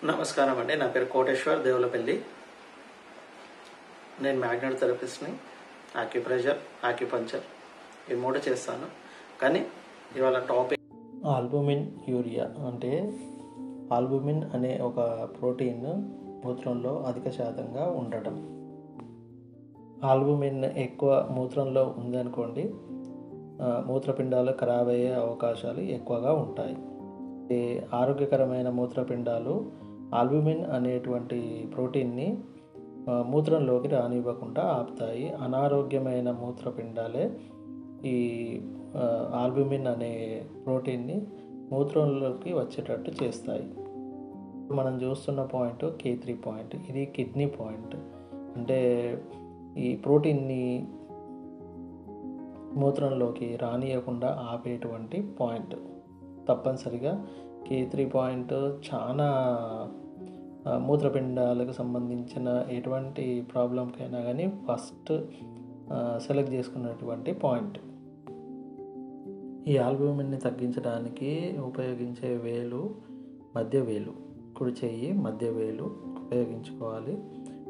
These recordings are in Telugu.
నమస్కారం అండి. నా పేరు కోటేశ్వర్ దేవులపల్లి. నేను మ్యాగ్నెట్ థెరపిస్ట్ని. ఆక్యుప్రెషర్, ఆక్యుపంచర్ ఈ మూడు చేస్తాను. కానీ ఇవాళ టాపిక్ ఆల్బుమిన్ యూరియా. అంటే ఆల్బుమిన్ అనే ఒక ప్రోటీన్ మూత్రంలో అధిక శాతంగా ఉండటం. ఆల్బుమిన్ ఎక్కువ మూత్రంలో ఉందనుకోండి, మూత్రపిండాలు ఖరాబ్ అయ్యే అవకాశాలు ఎక్కువగా ఉంటాయి. ఆరోగ్యకరమైన మూత్రపిండాలు ఆల్బుమిన్ అనేటువంటి ప్రోటీన్ని మూత్రంలోకి రానివ్వకుండా ఆపుతాయి. అనారోగ్యమైన మూత్రపిండాలే ఈ ఆల్బుమిన్ అనే ప్రోటీన్ని మూత్రంలోకి వచ్చేటట్టు చేస్తాయి. మనం చూస్తున్న పాయింట్ K3 పాయింట్. ఇది కిడ్నీ పాయింట్. అంటే ఈ ప్రోటీన్ని మూత్రంలోకి రానియకుండా ఆపేటువంటి పాయింట్. తప్పనిసరిగా K3 పాయింట్ చాలా మూత్రపిండాలకు సంబంధించిన ఎటువంటి ప్రాబ్లంకైనా కానీ ఫస్ట్ సెలెక్ట్ చేసుకున్నటువంటి పాయింట్. ఈ ఆల్బుమిన్ని తగ్గించడానికి ఉపయోగించే వేలు మధ్య వేలు. కుడి చెయ్యి మధ్య వేలు ఉపయోగించుకోవాలి.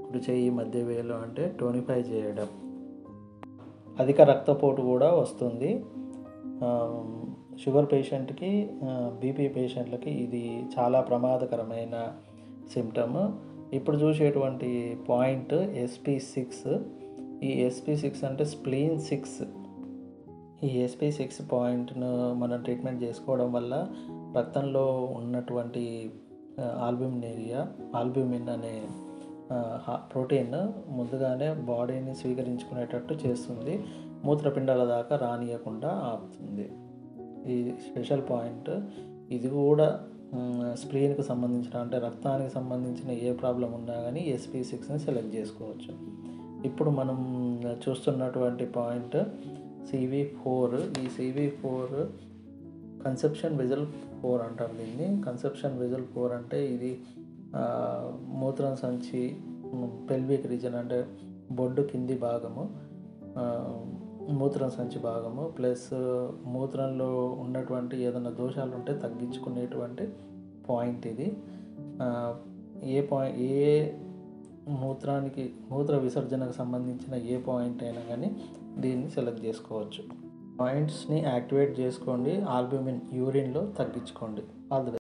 కుడి చెయ్యి మధ్య వేలు అంటే టోనిఫై చేయడం. అధిక రక్తపోటు కూడా వస్తుంది. షుగర్ పేషెంట్కి, బీపీ పేషెంట్లకి ఇది చాలా ప్రమాదకరమైన సిమ్టమ్. ఇప్పుడు చూసేటువంటి పాయింట్ SP6. ఈ SP6 అంటే స్ప్లీన్ 6. ఈ SP6 పాయింట్ను మనం ట్రీట్మెంట్ చేసుకోవడం వల్ల రక్తంలో ఉన్నటువంటి ఆల్బుమిన్ అనే ప్రోటీన్ ముందుగానే బాడీని స్వీకరించుకునేటట్టు చేస్తుంది. మూత్రపిండాల దాకా రానియకుండా ఆపుతుంది. ఈ స్పెషల్ పాయింట్. ఇది కూడా స్ప్లీన్కి సంబంధించిన, అంటే రక్తానికి సంబంధించిన ఏ ప్రాబ్లం ఉన్నా కానీ SP6ని సెలెక్ట్ చేసుకోవచ్చు. ఇప్పుడు మనం చూస్తున్నటువంటి పాయింట్ CV4. ఈ CV4 కన్సెప్షన్ వెజల్ 4 అంటారు దీన్ని. కన్సెప్షన్ వెజల్ 4 అంటే ఇది మూత్రం సంచి, పెల్విక్ రీజన్ అంటే బొడ్డు కింది భాగము, మూత్రం సంచి భాగము ప్లస్ మూత్రంలో ఉన్నటువంటి ఏదైనా దోషాలు ఉంటే తగ్గించుకునేటువంటి పాయింట్ ఇది. ఏ మూత్ర విసర్జనకు సంబంధించిన ఏ పాయింట్ అయినా కానీ దీన్ని సెలెక్ట్ చేసుకోవచ్చు. పాయింట్స్ని యాక్టివేట్ చేసుకోండి. ఆల్బుమిన్ యూరిన్లో తగ్గించుకోండి. All the best.